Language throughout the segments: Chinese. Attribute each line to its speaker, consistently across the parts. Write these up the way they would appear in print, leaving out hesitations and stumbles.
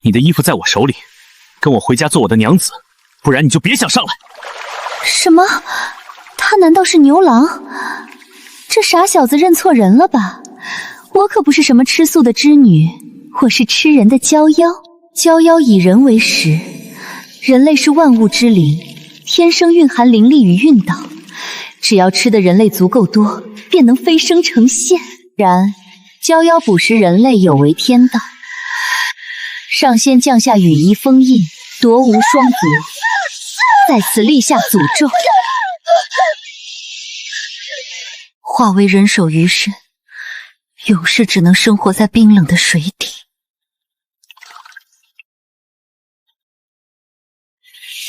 Speaker 1: 你的衣服在我手里，跟我回家做我的娘子，不然你就别想上来。
Speaker 2: 什么？他难道是牛郎？这傻小子认错人了吧？我可不是什么吃素的织女，我是吃人的娇妖。娇妖以人为食，人类是万物之灵，天生蕴含灵力与运道。只要吃的人类足够多，便能飞升成仙。然，娇妖捕食人类有违天道。上仙降下羽衣封印，夺无双足，在此立下诅咒，化为人手鱼身，永世只能生活在冰冷的水底。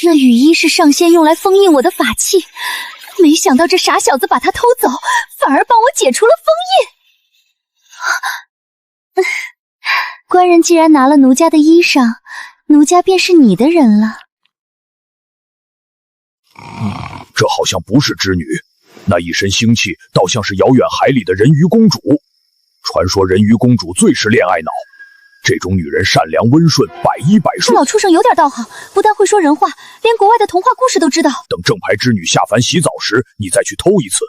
Speaker 2: 那羽衣是上仙用来封印我的法器，没想到这傻小子把它偷走，反而帮我解除了封印。官人既然拿了奴家的衣裳，奴家便是你的人了。
Speaker 3: 这好像不是织女，那一身腥气倒像是遥远海里的人鱼公主。传说人鱼公主最是恋爱脑，这种女人善良温顺，百依百顺。
Speaker 2: 这老畜生有点道行，不但会说人话，连国外的童话故事都知道。
Speaker 3: 等正牌织女下凡洗澡时，你再去偷一次，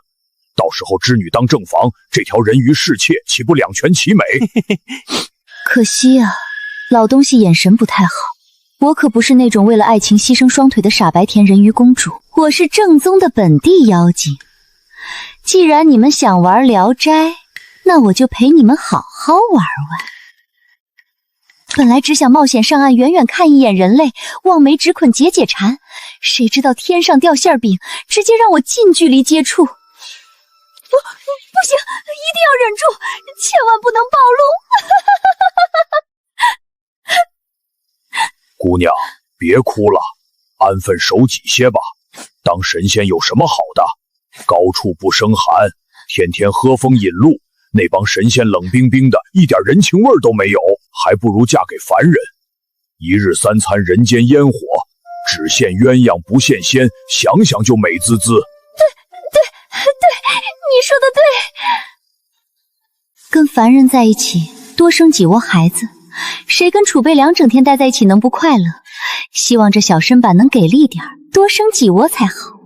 Speaker 3: 到时候织女当正房，这条人鱼侍妾岂不两全其美？
Speaker 2: 可惜啊，老东西眼神不太好。我可不是那种为了爱情牺牲双腿的傻白甜人鱼公主，我是正宗的本地妖精。既然你们想玩聊斋，那我就陪你们好好玩玩。本来只想冒险上岸，远远看一眼人类，望梅止渴解解馋，谁知道天上掉馅饼，直接让我近距离接触。不行，一定要忍住，千万不能暴露。
Speaker 3: 姑娘，别哭了，安分守己些吧。当神仙有什么好的？高处不胜寒，天天喝风饮露，那帮神仙冷冰冰的，一点人情味都没有，还不如嫁给凡人。一日三餐人间烟火，只羡鸳鸯不羡仙，想想就美滋滋。
Speaker 2: 对，你说的对。跟凡人在一起，多生几窝孩子，谁跟储备粮整天待在一起能不快乐？希望这小身板能给力点，多生几窝才好。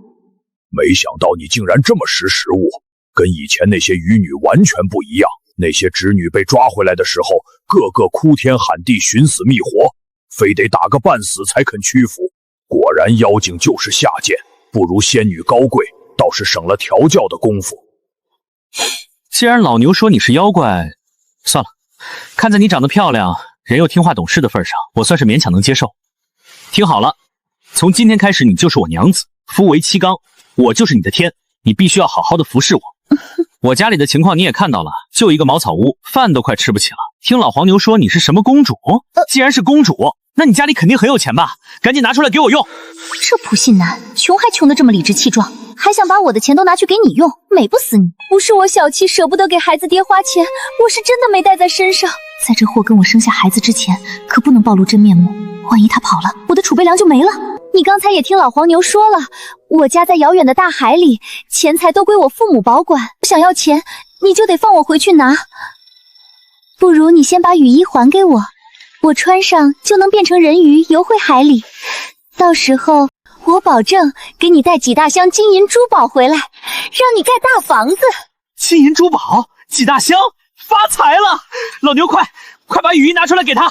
Speaker 3: 没想到你竟然这么识时务，跟以前那些渔女完全不一样。那些织女被抓回来的时候，个个哭天喊地，寻死觅活，非得打个半死才肯屈服。果然妖精就是下贱，不如仙女高贵，倒是省了调教的功夫。
Speaker 1: 既然老牛说你是妖怪，算了，看在你长得漂亮，人又听话懂事的份上，我算是勉强能接受。听好了，从今天开始你就是我娘子，夫为妻纲，我就是你的天，你必须要好好的服侍我。我家里的情况你也看到了，就一个茅草屋，饭都快吃不起了。听老黄牛说你是什么公主？既然是公主，那你家里肯定很有钱吧？赶紧拿出来给我用。
Speaker 2: 这普信男，穷还穷得这么理直气壮，还想把我的钱都拿去给你用，美不死你！不是我小气，舍不得给孩子爹花钱，我是真的没带在身上。在这货跟我生下孩子之前，可不能暴露真面目，万一他跑了，我的储备粮就没了。你刚才也听老黄牛说了，我家在遥远的大海里，钱财都归我父母保管，想要钱你就得放我回去拿。不如你先把雨衣还给我，我穿上就能变成人鱼游回海里，到时候我保证给你带几大箱金银珠宝回来，让你盖大房子。
Speaker 1: 金银珠宝几大箱，发财了！老牛快把雨衣拿出来给他。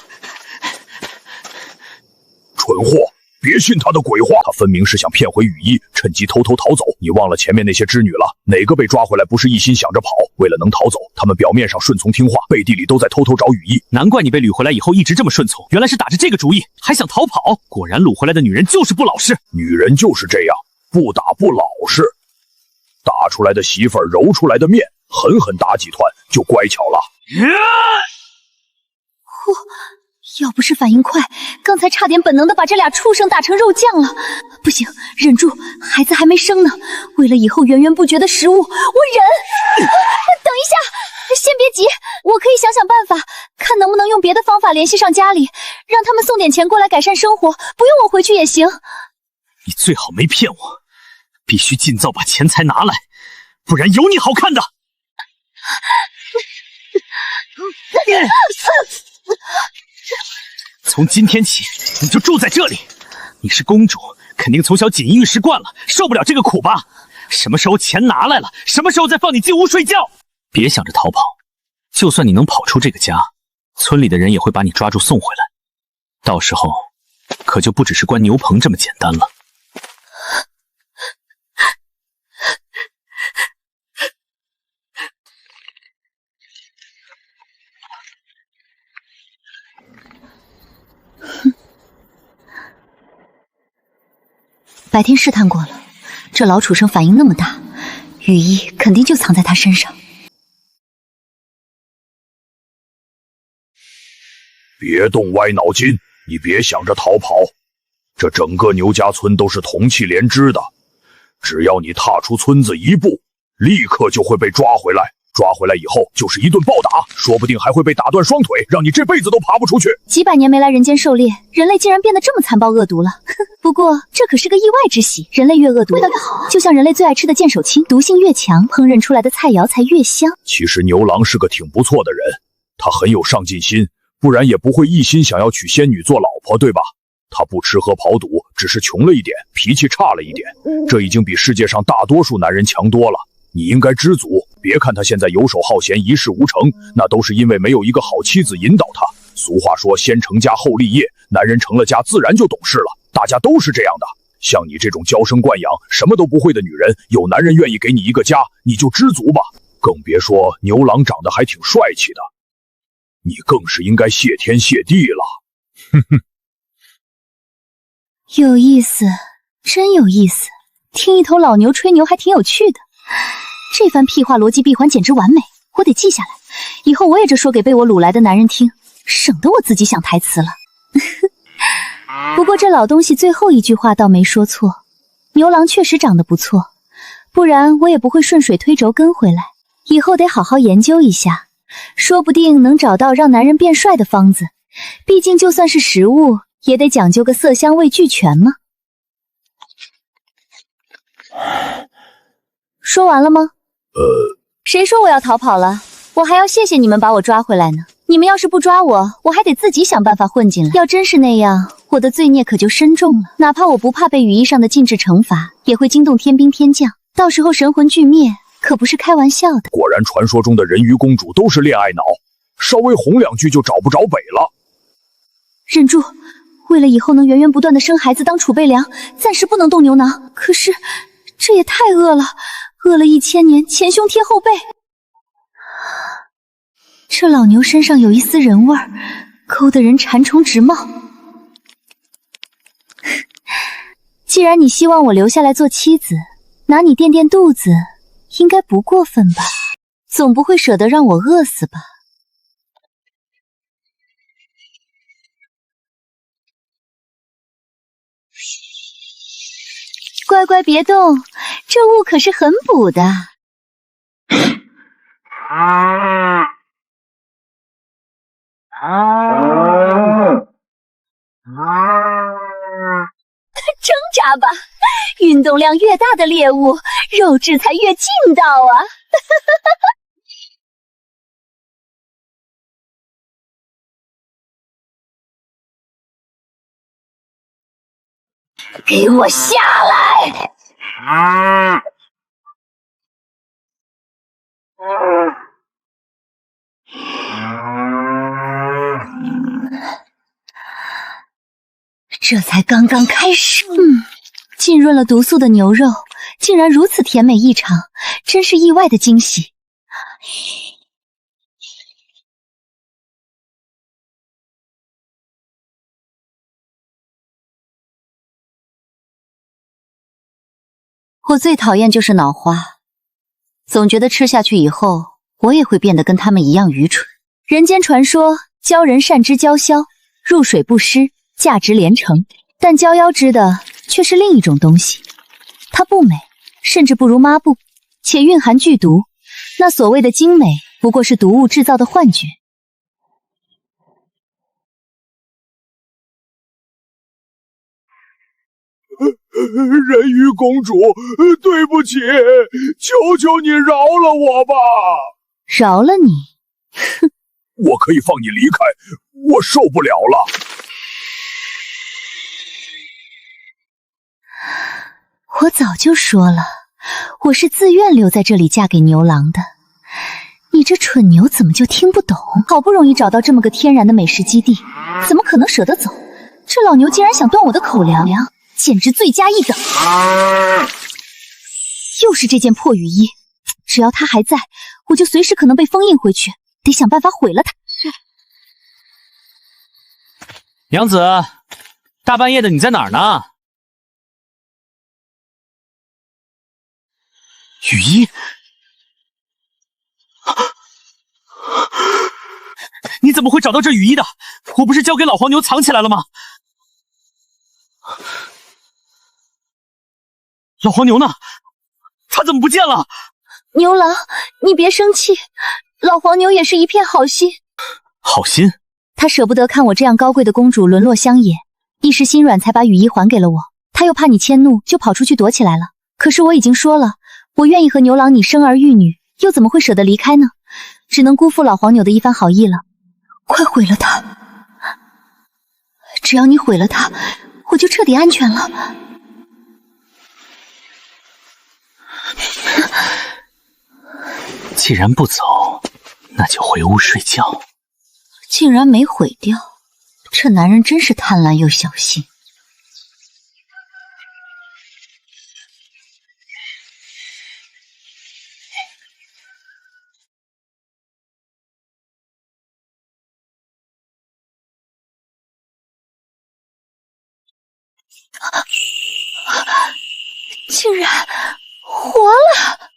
Speaker 3: 蠢货，别信他的鬼话，他分明是想骗回雨衣，趁机偷偷逃走。你忘了前面那些织女了？哪个被抓回来不是一心想着跑？为了能逃走，他们表面上顺从听话，背地里都在偷偷找雨衣。
Speaker 1: 难怪你被掳回来以后一直这么顺从，原来是打着这个主意，还想逃跑。果然掳回来的女人就是不老实。
Speaker 3: 女人就是这样，不打不老实。打出来的媳妇儿揉出来的面，狠狠打几团就乖巧了。
Speaker 2: 要不是反应快，刚才差点本能的把这俩畜生打成肉酱了。不行，忍住，孩子还没生呢。为了以后源源不绝的食物，我忍。等一下，先别急，我可以想想办法，看能不能用别的方法联系上家里，让他们送点钱过来改善生活，不用我回去也行。
Speaker 1: 你最好没骗我，必须尽早把钱财拿来，不然有你好看的。从今天起，你就住在这里。你是公主，肯定从小锦衣玉食惯了，受不了这个苦吧？什么时候钱拿来了，什么时候再放你进屋睡觉。别想着逃跑，就算你能跑出这个家，村里的人也会把你抓住送回来。到时候，可就不只是关牛棚这么简单了。
Speaker 2: 白天试探过了，这老畜生反应那么大，羽翼肯定就藏在他身上。
Speaker 3: 别动歪脑筋，你别想着逃跑。这整个牛家村都是同气连枝的，只要你踏出村子一步，立刻就会被抓回来。抓回来以后就是一顿暴打，说不定还会被打断双腿，让你这辈子都爬不出去。
Speaker 2: 几百年没来人间狩猎，人类竟然变得这么残暴恶毒了。不过这可是个意外之喜，人类越恶毒味道越好，就像人类最爱吃的剑手青，毒性越强，烹饪出来的菜肴才越香。
Speaker 3: 其实牛郎是个挺不错的人，他很有上进心，不然也不会一心想要娶仙女做老婆，对吧？他不吃喝跑赌，只是穷了一点，脾气差了一点，这已经比世界上大多数男人强多了。你应该知足，别看他现在游手好闲，一事无成，那都是因为没有一个好妻子引导他。俗话说先成家后立业，男人成了家自然就懂事了，大家都是这样的。像你这种娇生惯养什么都不会的女人，有男人愿意给你一个家，你就知足吧。更别说牛郎长得还挺帅气的，你更是应该谢天谢地了。哼哼，
Speaker 2: 有意思，真有意思，听一头老牛吹牛还挺有趣的。这番屁话逻辑闭环简直完美，我得记下来，以后我也这说给被我掳来的男人听，省得我自己想台词了。不过这老东西最后一句话倒没说错，牛郎确实长得不错，不然我也不会顺水推舟跟回来。以后得好好研究一下，说不定能找到让男人变帅的方子。毕竟就算是食物，也得讲究个色香味俱全嘛。说完了吗？谁说我要逃跑了？我还要谢谢你们把我抓回来呢。你们要是不抓我，我还得自己想办法混进来。要真是那样，我的罪孽可就深重了。哪怕我不怕被羽翼上的禁制惩罚，也会惊动天兵天将，到时候神魂俱灭，可不是开玩笑的。
Speaker 3: 果然传说中的人鱼公主都是恋爱脑，稍微哄两句就找不着北了。
Speaker 2: 忍住，为了以后能源源不断的生孩子当储备粮，暂时不能动牛囊。可是这也太饿了，饿了1000年，前胸贴后背。这老牛身上有一丝人味儿，勾得人馋虫直冒。既然你希望我留下来做妻子，拿你垫垫肚子，应该不过分吧？总不会舍得让我饿死吧？乖乖别动，这雾可是很补的。挣扎吧，运动量越大的猎物，肉质才越劲道啊！给我下来！这才刚刚开始。浸润了毒素的牛肉竟然如此甜美异常，真是意外的惊喜。我最讨厌就是脑花，总觉得吃下去以后，我也会变得跟他们一样愚蠢。人间传说，鲛人善织鲛绡，入水不湿，价值连城。但鲛妖织的却是另一种东西，它不美，甚至不如抹布，且蕴含剧毒。那所谓的精美，不过是毒物制造的幻觉。
Speaker 3: 人鱼公主，对不起，求求你饶了我吧！
Speaker 2: 饶了你？
Speaker 3: 我可以放你离开，我受不了了。
Speaker 2: 我早就说了，我是自愿留在这里嫁给牛郎的。你这蠢牛怎么就听不懂？好不容易找到这么个天然的美食基地，怎么可能舍得走？这老牛竟然想断我的口粮，简直罪加一等。又是这件破雨衣，只要它还在，我就随时可能被封印回去，得想办法毁了它。
Speaker 1: 娘子，大半夜的你在哪儿呢？雨衣，你怎么会找到这雨衣的？我不是交给老黄牛藏起来了吗？老黄牛呢？他怎么不见了？
Speaker 2: 牛郎，你别生气，老黄牛也是一片好心。
Speaker 1: 好心？
Speaker 2: 他舍不得看我这样高贵的公主沦落乡野，一时心软才把雨衣还给了我。他又怕你迁怒，就跑出去躲起来了。可是我已经说了，我愿意和牛郎你生儿育女，又怎么会舍得离开呢？只能辜负老黄牛的一番好意了。快毁了他！只要你毁了他，我就彻底安全了。
Speaker 1: 既然不走，那就回屋睡觉。
Speaker 2: 竟然没毁掉，这男人真是贪婪又小心。竟然活了！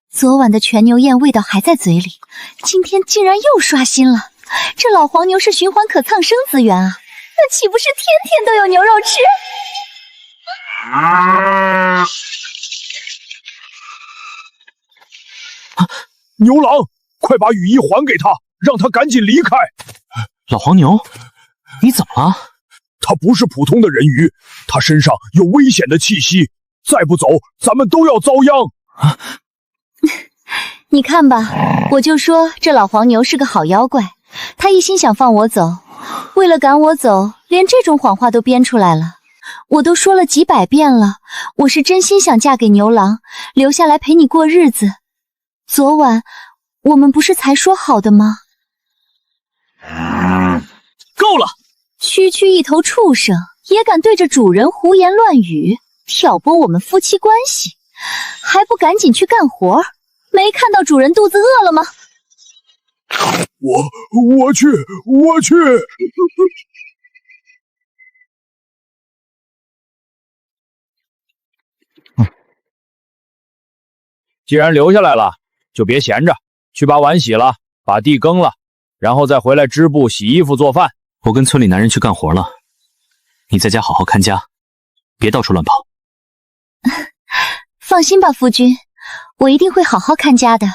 Speaker 2: 昨晚的全牛宴味道还在嘴里，今天竟然又刷新了。这老黄牛是循环可苍生资源啊，那岂不是天天都有牛肉吃？
Speaker 3: 牛郎，快把雨衣还给他，让他赶紧离开。
Speaker 1: 老黄牛，你怎么了？
Speaker 3: 他不是普通的人鱼，他身上有危险的气息，再不走，咱们都要遭殃。
Speaker 2: 你看吧，我就说这老黄牛是个好妖怪，他一心想放我走，为了赶我走，连这种谎话都编出来了。我都说了几百遍了，我是真心想嫁给牛郎，留下来陪你过日子。昨晚我们不是才说好的吗？
Speaker 1: 够了！
Speaker 2: 区区一头畜生也敢对着主人胡言乱语，挑拨我们夫妻关系，还不赶紧去干活？没看到主人肚子饿了吗？
Speaker 3: 我去。既然留下来了，就别闲着，去把碗洗了，把地耕了，然后再回来织布、洗衣服、做饭。
Speaker 1: 我跟村里男人去干活了，你在家好好看家，别到处乱跑。
Speaker 2: 放心吧，夫君，我一定会好好看家的。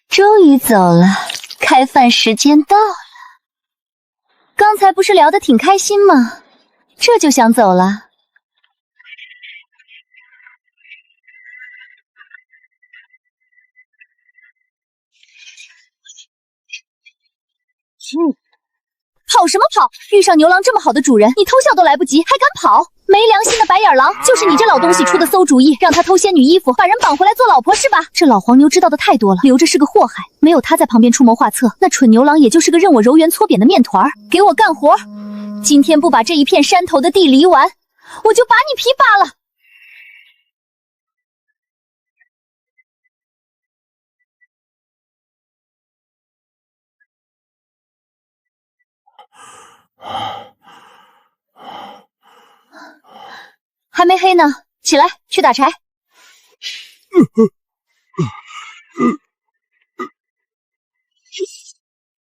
Speaker 2: 终于走了，开饭时间到了。刚才不是聊得挺开心吗？这就想走了？跑什么跑？遇上牛郎这么好的主人，你偷笑都来不及，还敢跑？没良心的白眼狼！就是你这老东西出的馊主意，让他偷仙女衣服，把人绑回来做老婆是吧？这老黄牛知道的太多了，留着是个祸害。没有他在旁边出谋划策，那蠢牛郎也就是个任我揉圆搓扁的面团儿。给我干活！今天不把这一片山头的地犁完，我就把你皮扒了！还没黑呢，起来去打柴。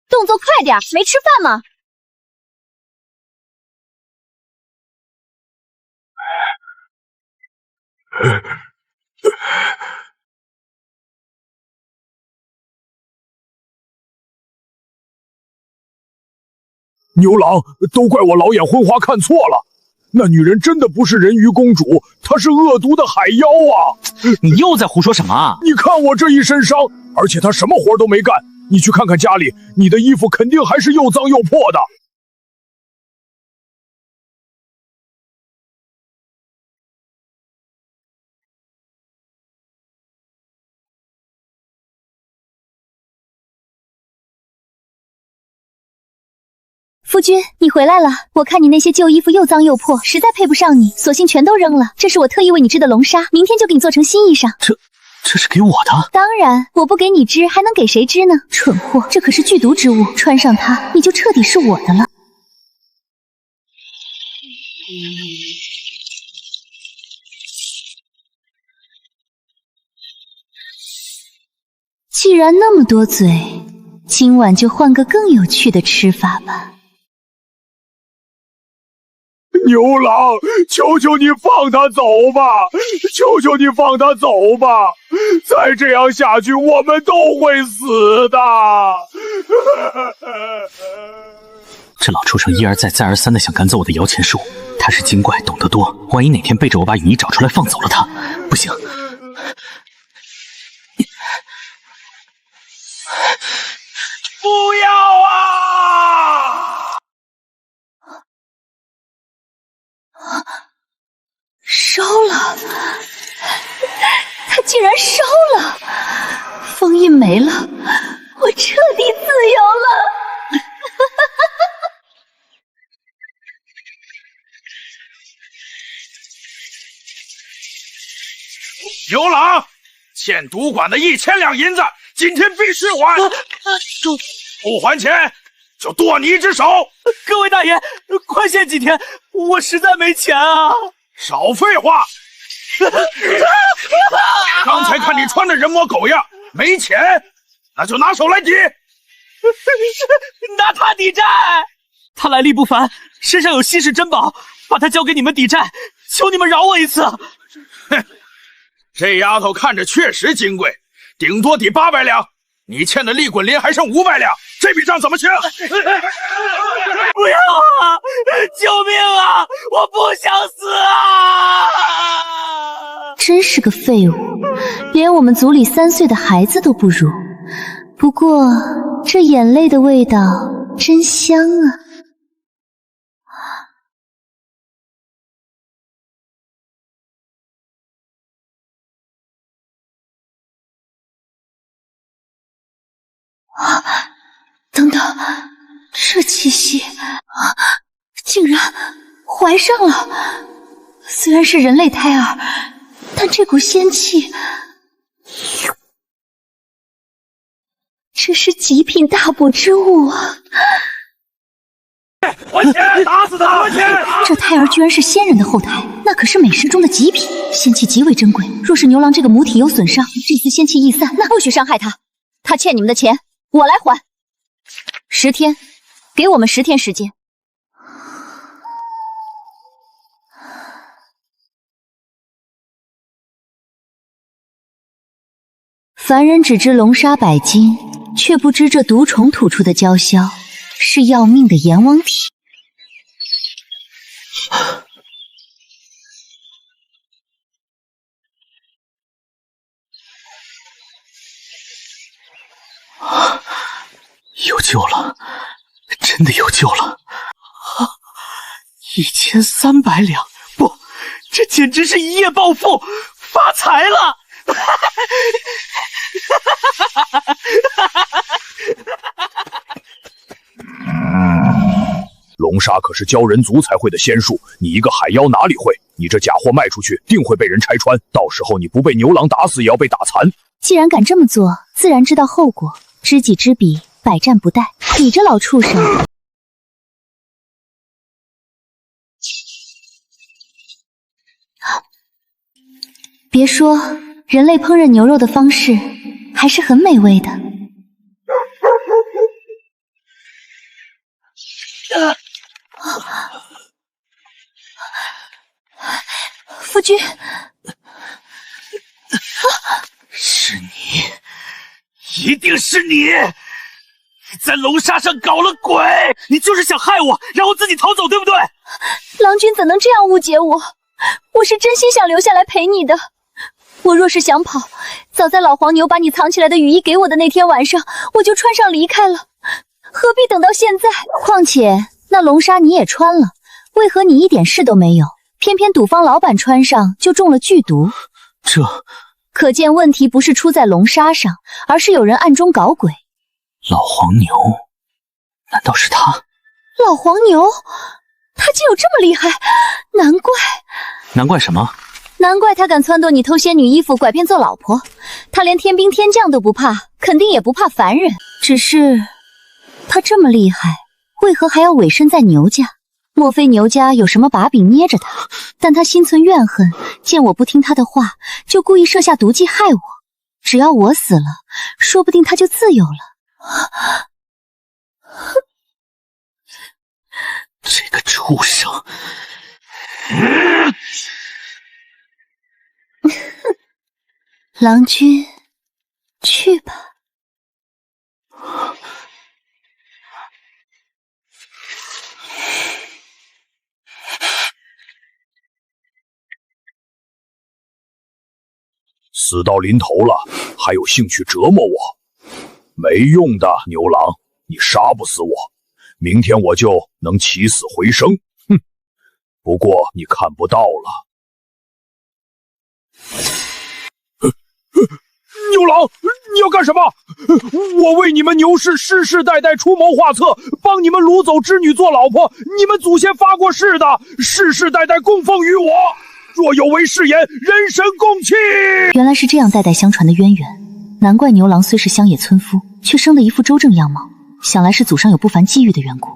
Speaker 2: 动作快点，没吃饭吗？
Speaker 3: 牛郎，都怪我老眼昏花看错了，那女人真的不是人鱼公主，她是恶毒的海妖啊！
Speaker 1: 你又在胡说什么啊？
Speaker 3: 你看我这一身伤，而且她什么活都没干。你去看看家里，你的衣服肯定还是又脏又破的。
Speaker 2: 夫君，你回来了。我看你那些旧衣服又脏又破，实在配不上你，索性全都扔了。这是我特意为你织的龙纱，明天就给你做成新衣裳。
Speaker 1: 这是给我的？
Speaker 2: 当然，我不给你织，还能给谁织呢？蠢货，这可是剧毒之物，穿上它，你就彻底是我的了。既然那么多嘴，今晚就换个更有趣的吃法吧。
Speaker 3: 牛郎，求求你放他走吧！求求你放他走吧！再这样下去，我们都会死的。
Speaker 1: 这老畜生一而再再而三的想赶走我的摇钱树，他是精怪，懂得多，万一哪天背着我把羽翼找出来放走了他，不行！
Speaker 3: 不要啊！
Speaker 2: 烧了！他竟然烧了！封印没了，我彻底自由了！
Speaker 3: 牛郎，欠赌馆的1000两银子，今天必须还！不还钱，就剁你一只手！
Speaker 1: 各位大爷，宽限几天，我实在没钱啊！
Speaker 3: 少废话！刚才看你穿的人模狗样，没钱，那就拿手来抵！
Speaker 1: 拿他抵债！他来历不凡，身上有稀世珍宝，把他交给你们抵债，求你们饶我一次！
Speaker 3: 哼，这丫头看着确实金贵，顶多抵800两。你欠的利滚鳞还剩500两，这笔账怎么清？
Speaker 1: 不要啊！救命啊！我不想死啊！
Speaker 2: 真是个废物，连我们族里3岁的孩子都不如。不过这眼泪的味道真香啊！等等，这气息竟然怀上了！虽然是人类胎儿，但这股仙气，这是极品大补之物啊！
Speaker 3: 还钱！打死他！还钱！
Speaker 2: 这胎儿居然是仙人的后胎，那可是美食中的极品，仙气极为珍贵。若是牛郎这个母体有损伤，这次仙气易散，那不许伤害他。他欠你们的钱，我来还。10天，给我们10天时间。凡人只知龙沙100斤，却不知这毒虫吐出的娇绡是要命的阎王体。
Speaker 1: 有救了，真的有救了！1300两，不，这简直是一夜暴富，发财了！
Speaker 3: 龙沙可是鲛人族才会的仙术，你一个海妖哪里会？你这假货卖出去，定会被人拆穿，到时候你不被牛郎打死，也要被打残。
Speaker 2: 既然敢这么做，自然知道后果。知己知彼，百战不殆。你这老畜生！别说，人类烹饪牛肉的方式还是很美味的。夫君，
Speaker 1: 是你，一定是你！你在龙沙上搞了鬼！你就是想害我，让我自己逃走，对不对？
Speaker 2: 郎君怎能这样误解我？我是真心想留下来陪你的。我若是想跑，早在老黄牛把你藏起来的羽衣给我的那天晚上，我就穿上离开了，何必等到现在？况且那龙纱你也穿了，为何你一点事都没有？偏偏赌坊老板穿上就中了剧毒，
Speaker 1: 这
Speaker 2: 可见问题不是出在龙纱上，而是有人暗中搞鬼。
Speaker 1: 老黄牛，难道是他？
Speaker 2: 老黄牛，他竟有这么厉害，难怪
Speaker 1: 什么？
Speaker 2: 难怪他敢撺掇你偷仙女衣服，拐骗做老婆。他连天兵天将都不怕，肯定也不怕凡人。只是他这么厉害，为何还要委身在牛家？莫非牛家有什么把柄捏着他？但他心存怨恨，见我不听他的话，就故意设下毒计害我。只要我死了，说不定他就自由了。
Speaker 1: 这个畜生！
Speaker 2: 郎君，去吧。
Speaker 3: 死到临头了，还有兴趣折磨我？没用的，牛郎，你杀不死我，明天我就能起死回生。哼！不过你看不到了。牛郎，你要干什么？我为你们牛氏世世代代出谋划策，帮你们掳走织女做老婆，你们祖先发过誓的，世世代代供奉于我。若有违誓言，人神共弃。
Speaker 2: 原来是这样代代相传的渊源，难怪牛郎虽是乡野村夫，却生得一副周正样貌，想来是祖上有不凡机遇的缘故。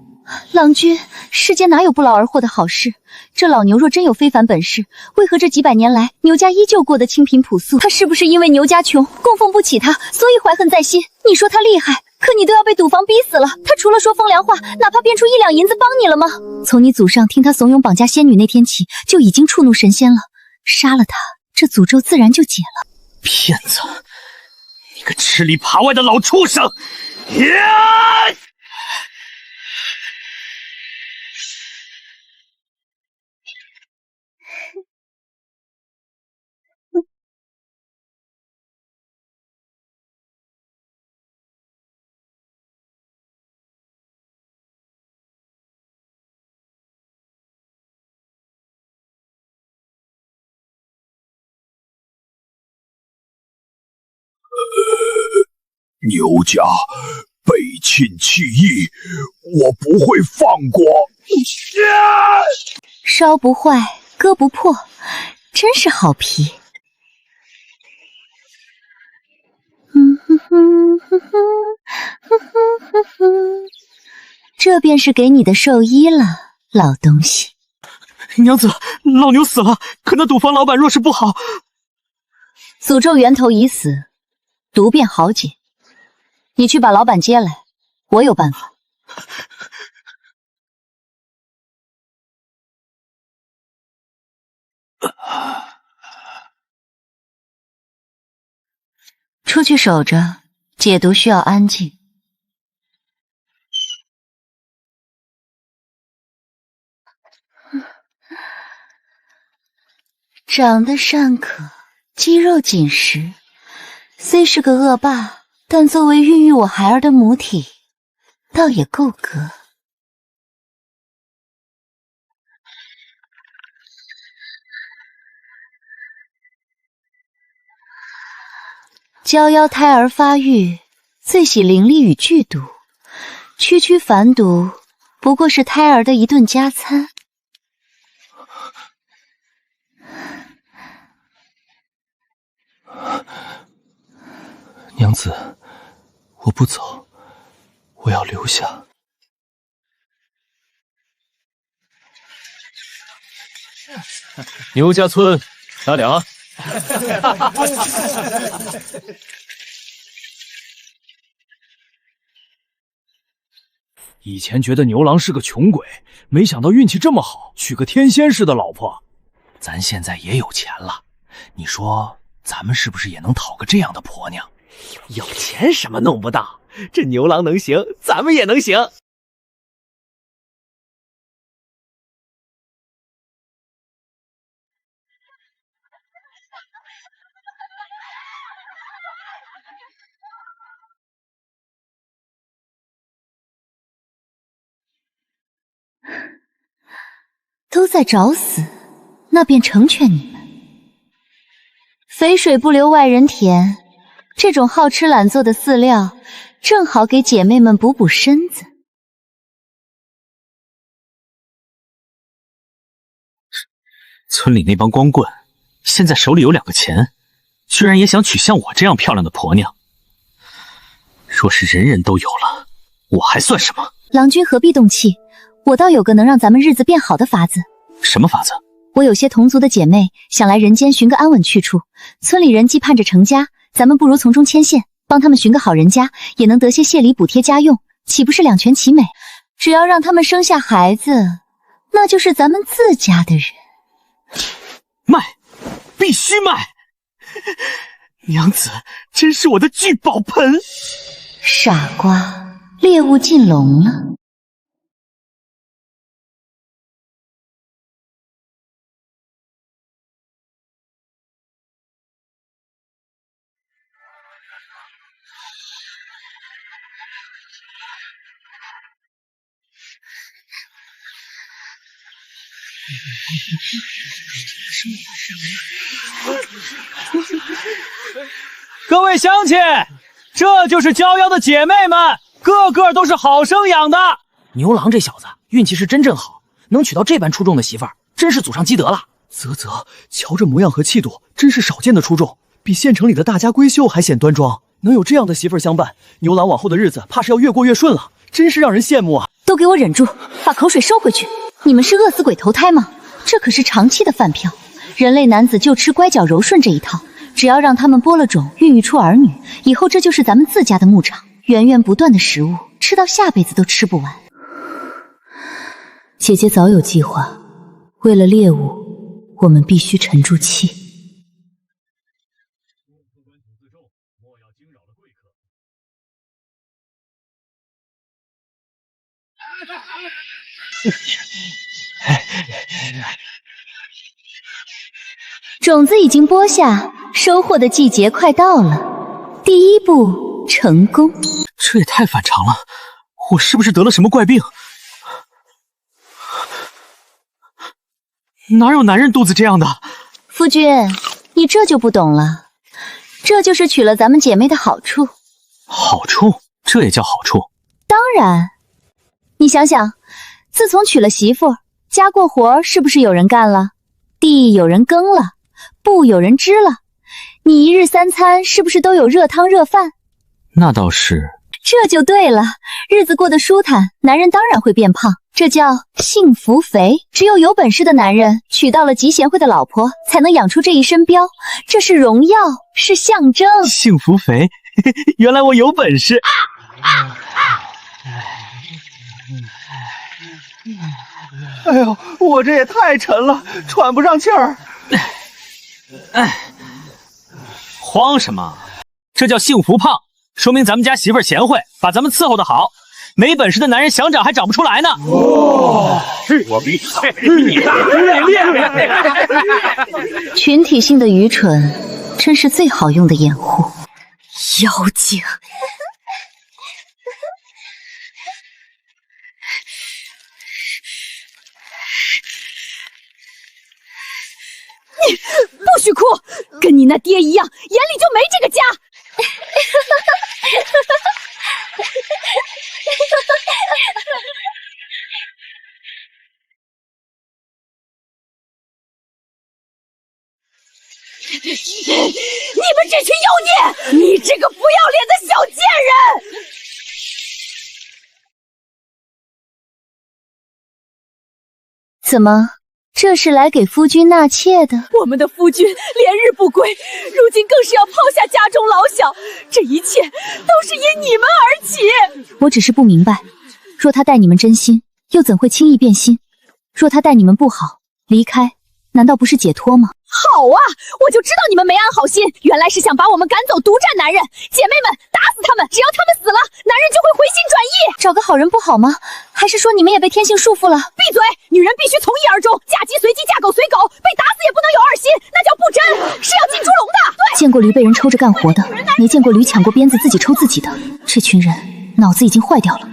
Speaker 2: 郎君，世间哪有不劳而获的好事？这老牛若真有非凡本事，为何这几百年来牛家依旧过得清贫朴素？他是不是因为牛家穷，供奉不起他，所以怀恨在心？你说他厉害，可你都要被赌坊逼死了，他除了说风凉话，哪怕变出1两银子帮你了吗？从你祖上听他怂恿绑架仙女那天起，就已经触怒神仙了。杀了他，这诅咒自然就解了。
Speaker 1: 骗子！你个吃里扒外的老畜生！
Speaker 3: 牛家背信弃义，我不会放过。
Speaker 2: 烧不坏，割不破，真是好皮。这便是给你的寿衣了，老东西。
Speaker 1: 娘子，老牛死了，可那赌坊老板若是不好，
Speaker 2: 诅咒源头已死，毒便好解。你去把老板接来，我有办法。出去守着，解毒需要安静。长得尚可，肌肉紧实，虽是个恶霸，但作为孕育我孩儿的母体，倒也够格。娇夭胎儿发育，最喜灵力与剧毒，区区凡毒，不过是胎儿的一顿加餐。
Speaker 1: 娘子，我不走，我要留下。牛家村纳凉。
Speaker 3: 以前觉得牛郎是个穷鬼，没想到运气这么好，娶个天仙似的老婆。
Speaker 4: 咱现在也有钱了，你说咱们是不是也能讨个这样的婆娘？
Speaker 5: 有钱什么弄不到？这牛郎能行，咱们也能行。
Speaker 2: 都在找死，那便成全你们。肥水不流外人田，这种好吃懒做的饲料，正好给姐妹们补补身子。
Speaker 1: 村里那帮光棍，现在手里有2个钱，居然也想娶像我这样漂亮的婆娘。若是人人都有了，我还算什么？
Speaker 2: 郎君何必动气，我倒有个能让咱们日子变好的法子。
Speaker 1: 什么法子？
Speaker 2: 我有些同族的姐妹想来人间寻个安稳去处，村里人既盼着成家，咱们不如从中牵线，帮他们寻个好人家，也能得些谢礼补贴家用，岂不是两全其美？只要让他们生下孩子，那就是咱们自家的人。
Speaker 1: 卖，必须卖！娘子真是我的聚宝盆。
Speaker 2: 傻瓜，猎物进笼了。
Speaker 1: 各位乡亲，这就是交腰的姐妹们，个个都是好生养的。
Speaker 4: 牛郎这小子运气是真正好，能娶到这般出众的媳妇儿，真是祖上积德了。
Speaker 5: 啧，瞧这模样和气度，真是少见的出众，比县城里的大家闺秀还显端庄。能有这样的媳妇儿相伴，牛郎往后的日子怕是要越过越顺了，真是让人羡慕啊！
Speaker 2: 都给我忍住，把口水收回去！你们是饿死鬼投胎吗？这可是长期的饭票，人类男子就吃乖巧柔顺这一套。只要让他们播了种，孕育出儿女，以后这就是咱们自家的牧场，源源不断的食物，吃到下辈子都吃不完。姐姐早有计划，为了猎物，我们必须沉住气。种子已经播下，收获的季节快到了。第一步成功。
Speaker 1: 这也太反常了，我是不是得了什么怪病？哪有男人肚子这样的？
Speaker 2: 夫君，你这就不懂了，这就是娶了咱们姐妹的好处。
Speaker 1: 好处？这也叫好处？
Speaker 2: 当然，你想想，自从娶了媳妇，家过活是不是有人干了？地有人耕了，布有人织了，你一日三餐是不是都有热汤热饭？
Speaker 1: 那倒是。
Speaker 2: 这就对了，日子过得舒坦，男人当然会变胖，这叫幸福肥。只有有本事的男人娶到了极贤惠的老婆，才能养出这一身膘，这是荣耀，是象征。
Speaker 1: 幸福肥，原来我有本事。
Speaker 5: 哎呦，我这也太沉了，喘不上气儿。
Speaker 1: 慌什么？这叫幸福胖，说明咱们家媳妇儿贤惠，把咱们伺候得好。没本事的男人想长还长不出来呢。
Speaker 3: 是我比你大，
Speaker 2: 群体性的愚蠢，真是最好用的掩护。妖精！
Speaker 6: 你不许哭，跟你那爹一样，眼里就没这个家。你们这群妖孽！你这个不要脸的小贱人！
Speaker 2: 怎么？这是来给夫君纳妾的。
Speaker 6: 我们的夫君连日不归，如今更是要抛下家中老小，这一切都是因你们而起。
Speaker 2: 我只是不明白，若他待你们真心，又怎会轻易变心？若他待你们不好，离开，难道不是解脱吗？
Speaker 6: 好啊，我就知道你们没安好心，原来是想把我们赶走，独占男人。姐妹们，打死他们！只要他们死了，男人就会回心转意。
Speaker 2: 找个好人不好吗？还是说你们也被天性束缚了？
Speaker 6: 闭嘴！女人必须从一而终，嫁鸡随鸡，嫁狗随狗，被打死也不能有二心，那叫不贞，是要进猪笼的。对，
Speaker 2: 见过驴被人抽着干活的，没见过驴抢过鞭子自己抽自己的。这群人脑子已经坏掉了。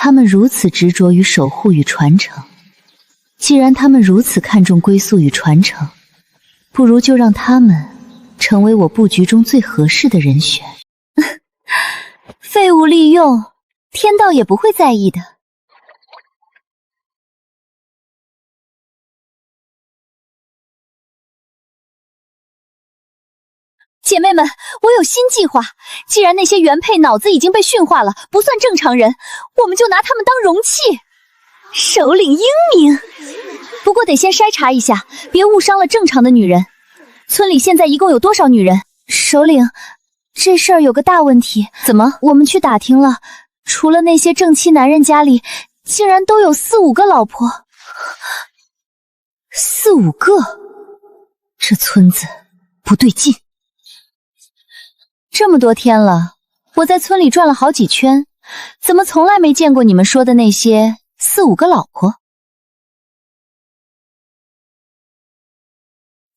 Speaker 2: 他们如此执着于守护与传承，既然他们如此看重归宿与传承，不如就让他们成为我布局中最合适的人选。废物利用，天道也不会在意的。
Speaker 6: 姐妹们，我有新计划。既然那些原配脑子已经被驯化了，不算正常人，我们就拿他们当容器。首领英明，不过得先筛查一下，别误伤了正常的女人。村里现在一共有多少女人？
Speaker 2: 首领，这事儿有个大问题。
Speaker 6: 怎么？
Speaker 2: 我们去打听了，除了那些正妻男人家里，竟然都有4、5个老婆。
Speaker 6: 4、5个？
Speaker 2: 这村子不对劲。
Speaker 6: 这么多天了，我在村里转了好几圈，怎么从来没见过你们说的那些4、5个老婆？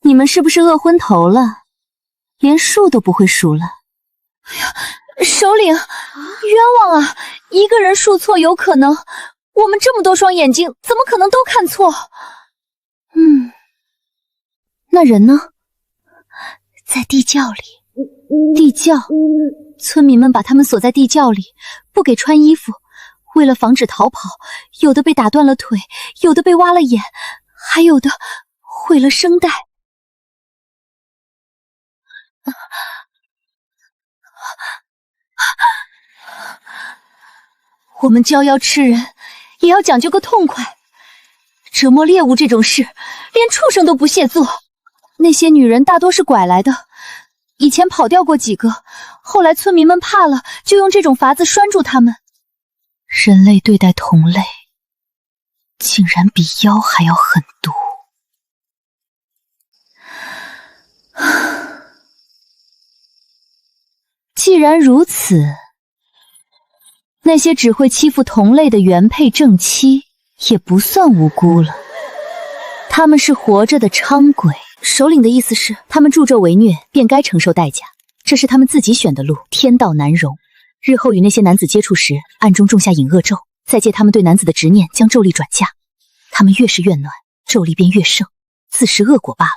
Speaker 6: 你们是不是饿昏头了，连数都不会数了？哎呀，首领，冤枉啊！一个人数错有可能，我们这么多双眼睛，怎么可能都看错？
Speaker 2: 那人呢？在地窖里。
Speaker 6: 地窖，村民们把他们锁在地窖里，不给穿衣服。为了防止逃跑，有的被打断了腿，有的被挖了眼，还有的毁了声带。我们交腰吃人，也要讲究个痛快。折磨猎物这种事，连畜生都不屑做。那些女人大多是拐来的。以前跑掉过几个，后来村民们怕了，就用这种法子拴住他们。
Speaker 2: 人类对待同类，竟然比妖还要狠毒。
Speaker 6: 既然如此，那些只会欺负同类的原配正妻也不算无辜了。他们是活着的伥鬼。首领的意思是，他们助纣为虐，便该承受代价。这是他们自己选的路，天道难容。日后与那些男子接触时，暗中种下隐恶咒，再借他们对男子的执念，将咒力转嫁。他们越是怨暖，咒力便越盛，自食恶果罢了。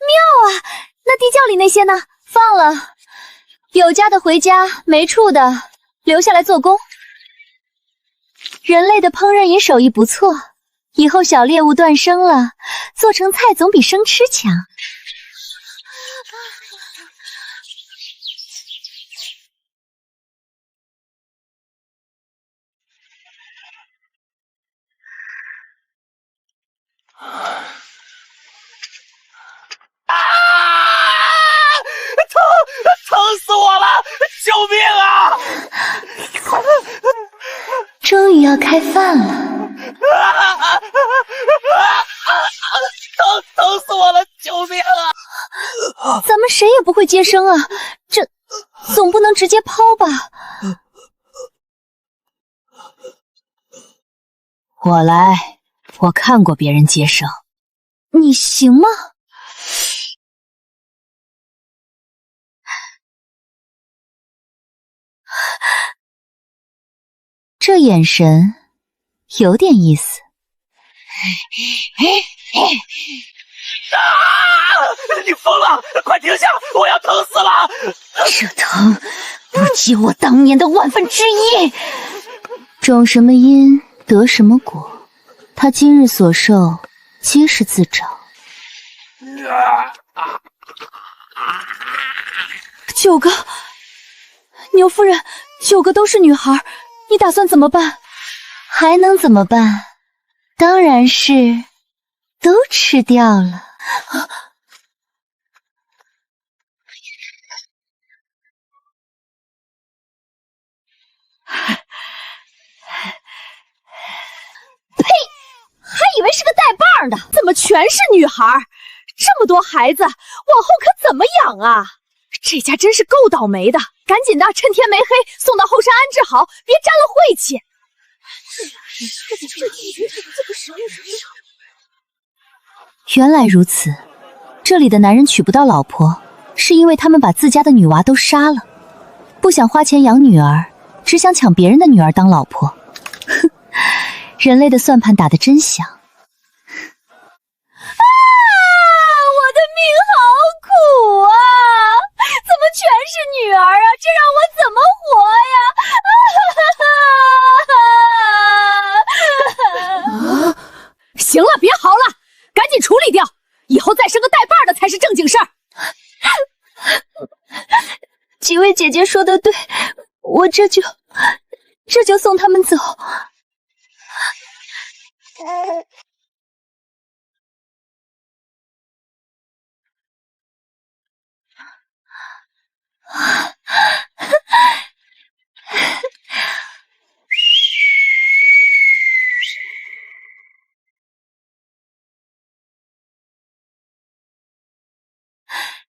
Speaker 6: 妙啊！那地窖里那些呢？放了。有家的回家，没处的留下来做工。人类的烹饪也手艺不错。以后小猎物断生了，做成菜总比生吃强。
Speaker 4: 疼死我了！救命啊！
Speaker 2: 终于要开饭了。
Speaker 4: 疼死我了！救命啊！
Speaker 6: 咱们谁也不会接生啊，这总不能直接抛吧？
Speaker 2: 我来，我看过别人接生。
Speaker 6: 你行吗？这眼神有点意思。
Speaker 4: 你疯了！快停下！我要疼死了！
Speaker 6: 这疼不及我当年的1/1000。种什么因得什么果，他今日所受皆是自找。9个，牛夫人，9个都是女孩，你打算怎么办？
Speaker 2: 还能怎么办？当然是都吃掉了。
Speaker 6: 呸！还以为是个带把的，怎么全是女孩？这么多孩子，往后可怎么养啊？这家真是够倒霉的！赶紧的，趁天没黑，送到后山安置好，别沾了晦气。原来如此，这里的男人娶不到老婆，是因为他们把自家的女娃都杀了，不想花钱养女儿，只想抢别人的女儿当老婆。哼，人类的算盘打得真响。啊！我的命好苦啊！怎么全是女儿啊？这让我怎么活呀？
Speaker 2: 行了，别嚎了，赶紧处理掉，以后再生个带把的才是正经事儿。
Speaker 6: 几位姐姐说的对，我这就送他们走。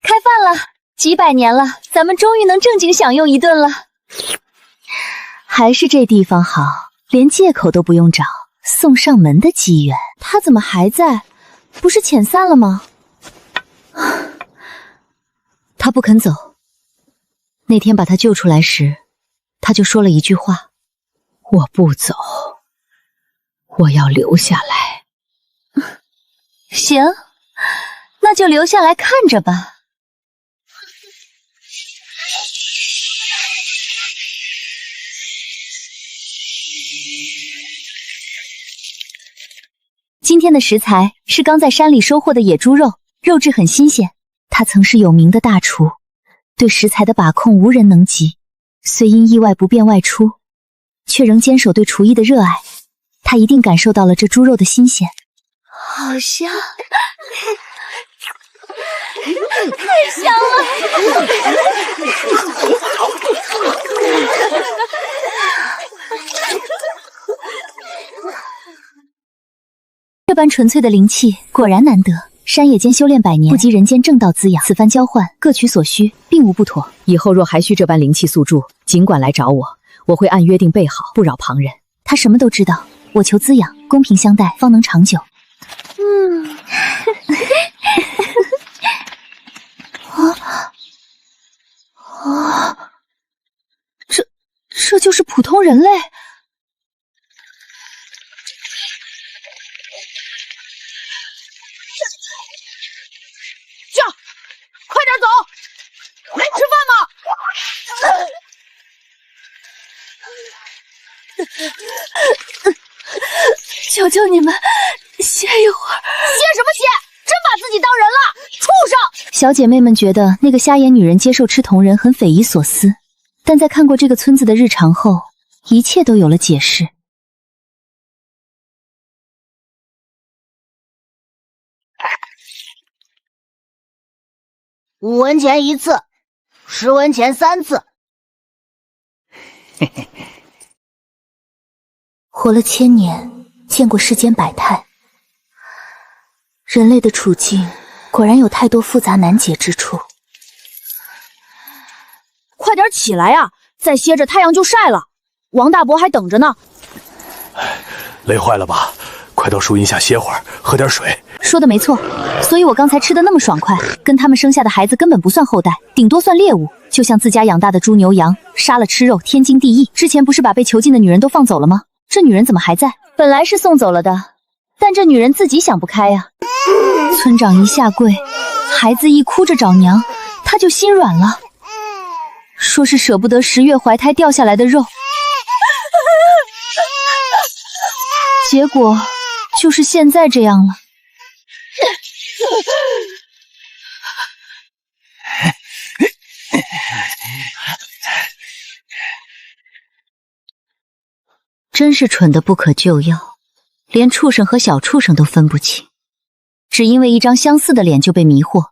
Speaker 6: 开饭了，几百年了，咱们终于能正经享用一顿了。还是这地方好，连借口都不用找，送上门的机缘。他怎么还在？不是遣散了吗？他不肯走。那天把他救出来时，他就说了一句话：我不走，我要留下来。行，那就留下来看着吧。今天的食材是刚在山里收获的野猪肉，肉质很新鲜。他曾是有名的大厨，对食材的把控无人能及。虽因意外不便外出，却仍坚守对厨艺的热爱。他一定感受到了这猪肉的新鲜。好香，太香了！这般纯粹的灵气果然难得，山野间修炼100年，不及人间正道滋养。此番交换，各取所需，并无不妥。
Speaker 7: 以后若还需这般灵气宿住，尽管来找我，我会按约定备好，不扰旁人。
Speaker 6: 他什么都知道，我求滋养，公平相待，方能长久。这就是普通人类？
Speaker 2: 快点走！来吃饭吗？
Speaker 6: 求求你们，歇一会儿。
Speaker 2: 歇什么歇？真把自己当人了，畜生！
Speaker 6: 小姐妹们觉得那个瞎眼女人接受吃同人很匪夷所思，但在看过这个村子的日常后，一切都有了解释。
Speaker 8: 5文钱1次，10文钱3次。
Speaker 6: 嘿嘿，活了1000年，见过世间百态，人类的处境果然有太多复杂难解之处。
Speaker 2: 快点起来啊！再歇着太阳就晒了。王大伯还等着呢。
Speaker 3: 累坏了吧？快到树荫下歇会儿，喝点水。
Speaker 6: 说的没错，所以我刚才吃的那么爽快，跟他们生下的孩子根本不算后代，顶多算猎物，就像自家养大的猪牛羊，杀了吃肉，天经地义。之前不是把被囚禁的女人都放走了吗？这女人怎么还在？本来是送走了的，但这女人自己想不开呀。村长一下跪，孩子一哭着找娘，她就心软了，说是舍不得10月怀胎掉下来的肉，结果就是现在这样了。真是蠢得不可救药，连畜生和小畜生都分不清，只因为一张相似的脸就被迷惑。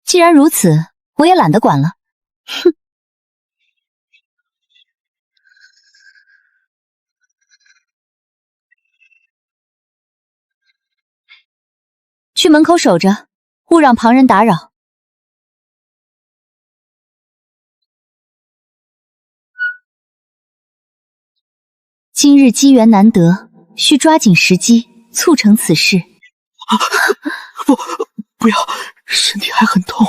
Speaker 6: 既然如此，我也懒得管了。哼！去门口守着，勿让旁人打扰。今日机缘难得，需抓紧时机，促成此事。
Speaker 5: 不要，身体还很痛。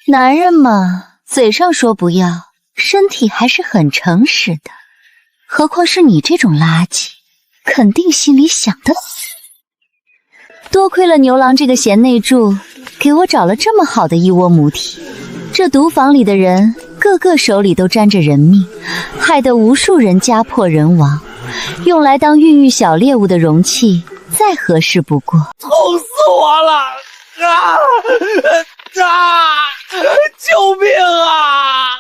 Speaker 6: 男人嘛，嘴上说不要，身体还是很诚实的。何况是你这种垃圾，
Speaker 2: 肯定心里想的。多亏了牛郎这个贤内助，给我找了这么好的一窝母体。这毒房里的人，个个手里都沾着人命，害得无数人家破人亡。用来当孕育小猎物的容器，再合适不过。
Speaker 5: 痛死我了！救命啊！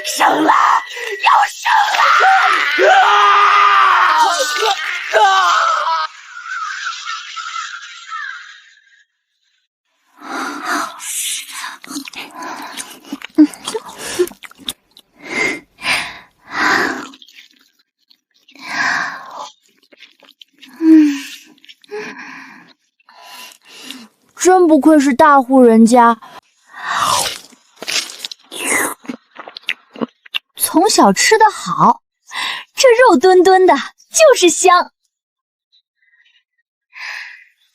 Speaker 8: 生了，要生了！
Speaker 2: 真不愧是大户人家，从小吃得好，这肉墩墩的，就是香。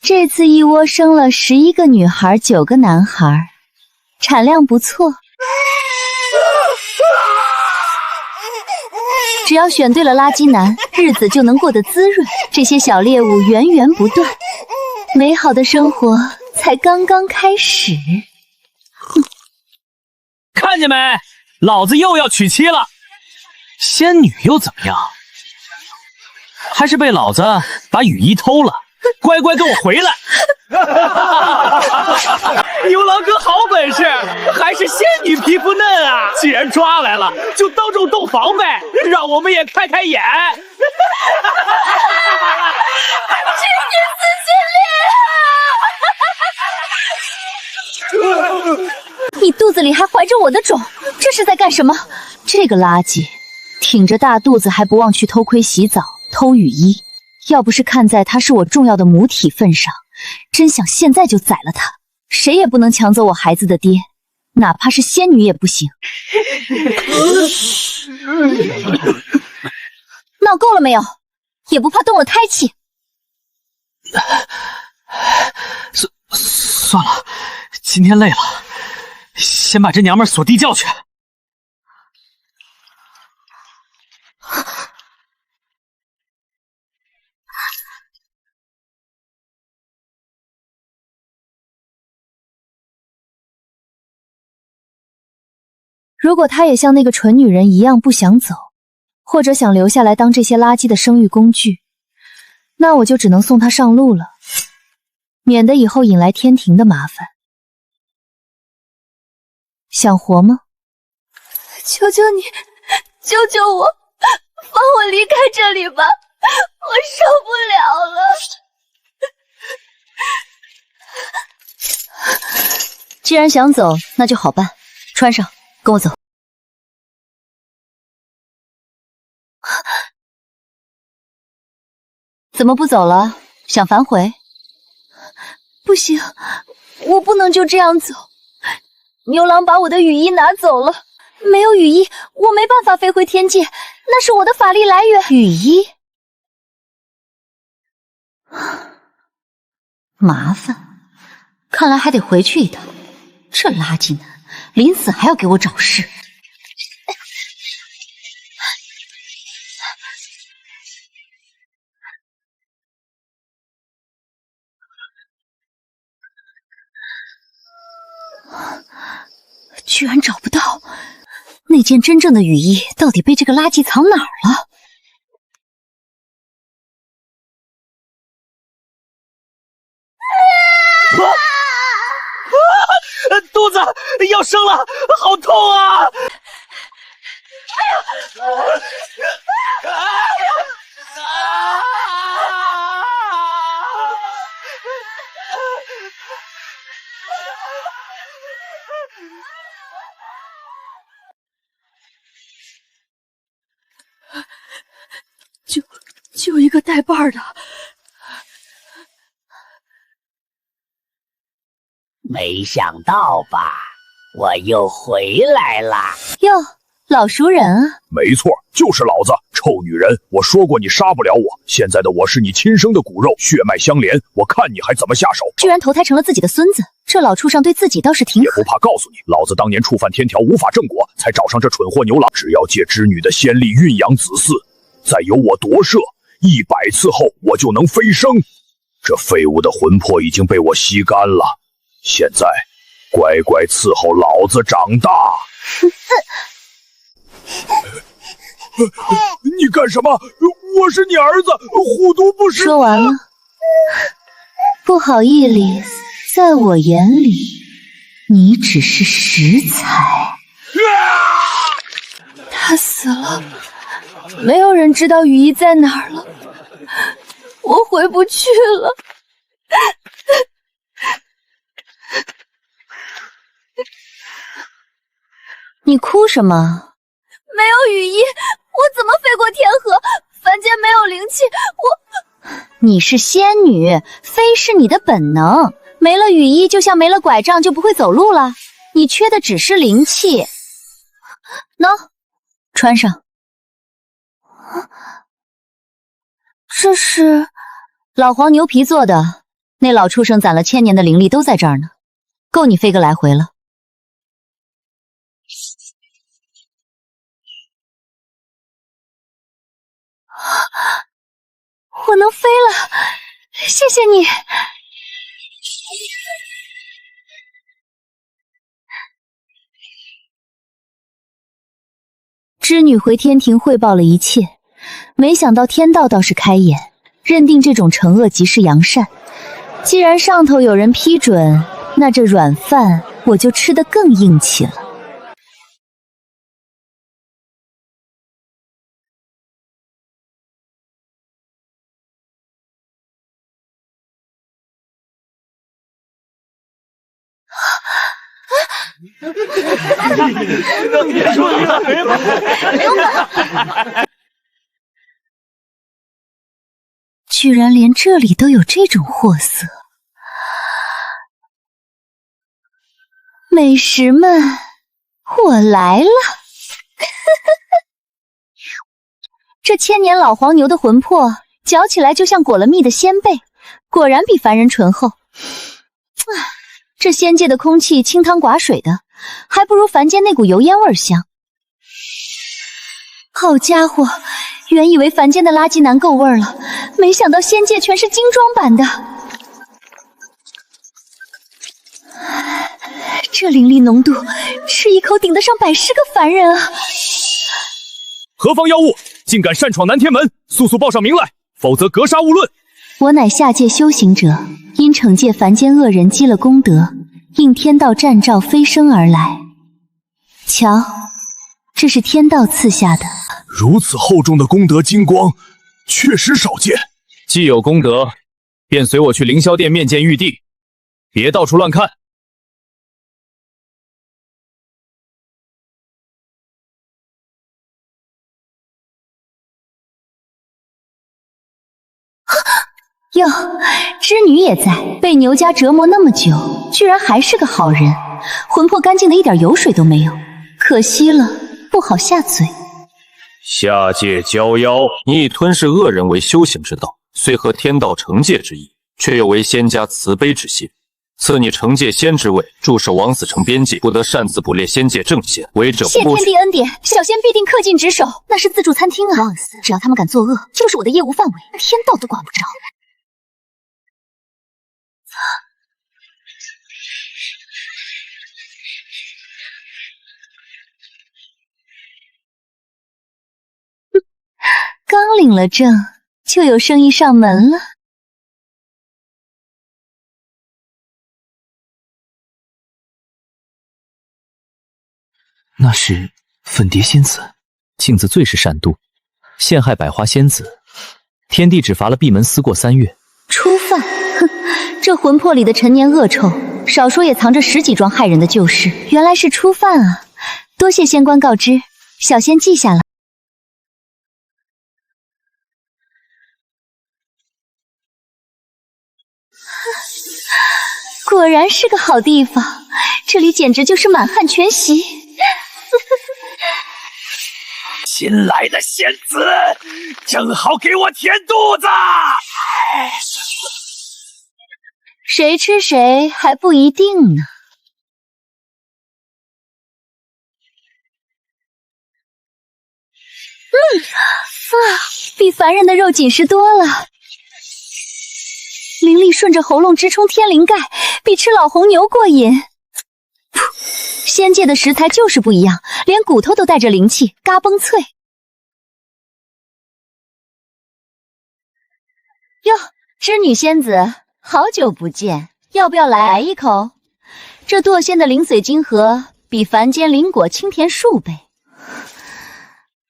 Speaker 2: 这次一窝生了11个女孩，9个男孩，产量不错。只要选对了垃圾男，日子就能过得滋润，这些小猎物源源不断，美好的生活才刚刚开始。
Speaker 1: 看见没？老子又要娶妻了。仙女又怎么样？还是被老子把雨衣偷了？乖乖跟我回来！
Speaker 5: 牛郎哥好本事，还是仙女皮肤嫩啊！既然抓来了，就当众洞房呗，让我们也开开眼。
Speaker 2: 这女死心烈！你肚子里还怀着我的种，这是在干什么？这个垃圾，挺着大肚子还不忘去偷窥洗澡、偷雨衣。要不是看在他是我重要的母体份上，真想现在就宰了他。谁也不能抢走我孩子的爹，哪怕是仙女也不行。闹够了没有？也不怕动了胎气？
Speaker 1: 算了，今天累了，先把这娘们锁地窖去。
Speaker 2: 如果她也像那个蠢女人一样不想走，或者想留下来当这些垃圾的生育工具，那我就只能送她上路了，免得以后引来天庭的麻烦。想活吗？求求你，救救我，放我离开这里吧，我受不了了。既然想走，那就好办，穿上，跟我走。怎么不走了？想反悔？不行，我不能就这样走。牛郎把我的雨衣拿走了，没有雨衣，我没办法飞回天界，那是我的法力来源。雨衣？麻烦，看来还得回去一趟。这垃圾男，临死还要给我找事。居然找不到那件真正的雨衣，到底被这个垃圾藏哪儿了？
Speaker 5: 肚子要生了，好痛啊！就一个带把的。
Speaker 8: 没想到吧，我又回来啦！
Speaker 2: 哟，老熟人啊！
Speaker 3: 没错，就是老子！臭女人，我说过你杀不了我，现在的我是你亲生的骨肉，血脉相连，我看你还怎么下手！
Speaker 2: 居然投胎成了自己的孙子，这老畜生对自己倒是挺
Speaker 3: 也不怕告诉你，老子当年触犯天条，无法正果，才找上这蠢货牛郎。只要借织女的仙力孕养子嗣，再由我夺舍，100次后我就能飞升。这废物的魂魄已经被我吸干了，现在乖乖伺候老子长大。你干什么？我是你儿子，虎毒不食。
Speaker 2: 说完了，不好意思，在我眼里，你只是食材。他死了，没有人知道雨衣在哪儿了，我回不去了。你哭什么？没有雨衣，我怎么飞过天河？凡间没有灵气，你是仙女，飞是你的本能。没了雨衣，就像没了拐杖，就不会走路了。你缺的只是灵气。喏，穿上。这是老黄牛皮做的，那老畜生攒了1000年的灵力都在这儿呢，够你飞个来回了。我能飞了，谢谢你。织女回天庭汇报了一切，没想到天道倒是开眼，认定这种惩恶即是扬善。既然上头有人批准，那这软饭我就吃得更硬气了。居然连这里都有这种货色，美食们，我来了！这1000年老黄牛的魂魄，嚼起来就像裹了蜜的鲜贝，果然比凡人醇厚。这仙界的空气清汤寡水的，还不如凡间那股油烟味香。好家伙，原以为凡间的垃圾男够味了，没想到仙界全是精装版的。这灵力浓度，吃一口顶得上110个凡人啊！
Speaker 3: 何方妖物，竟敢擅闯南天门，速速报上名来，否则格杀勿论！
Speaker 2: 我乃下界修行者，因惩戒凡间恶人积了功德，应天道战诏飞升而来。瞧，这是天道赐下的。
Speaker 3: 如此厚重的功德金光，确实少见。
Speaker 9: 既有功德，便随我去凌霄殿面见玉帝，别到处乱看。
Speaker 2: 哟，织女也在，被牛家折磨那么久，居然还是个好人，魂魄干净的一点油水都没有，可惜了，不好下嘴。
Speaker 9: 下界娇妖，你以吞噬恶人为修行之道，虽合天道惩戒之意，却又为仙家慈悲之心。赐你惩戒仙之位，驻守王死城边界，不得擅自捕猎仙界正仙，违者
Speaker 2: 谢天地恩典，小仙必定恪尽职守。那是自助餐厅啊，枉死！只要他们敢作恶，就是我的业务范围，天道都管不着。刚领了证，就有生意上门了。
Speaker 5: 那是粉蝶仙子，
Speaker 1: 镜子最是善妒，陷害百花仙子，天帝只罚了闭门思过3月。
Speaker 2: 初犯，哼，这魂魄里的陈年恶臭，少说也藏着10几桩害人的旧事。原来是初犯啊！多谢仙官告知，小仙记下了。果然是个好地方，这里简直就是满汉全席。
Speaker 3: 新来的仙子，正好给我填肚子。
Speaker 2: 谁吃谁还不一定呢。比凡人的肉紧实多了。灵力顺着喉咙直冲天灵盖，比吃老红牛过瘾。仙界的食材就是不一样，连骨头都带着灵气，嘎嘣脆。哟，织女仙子，好久不见，要不要来一口？这堕仙的灵髓晶核比凡间灵果清甜数倍。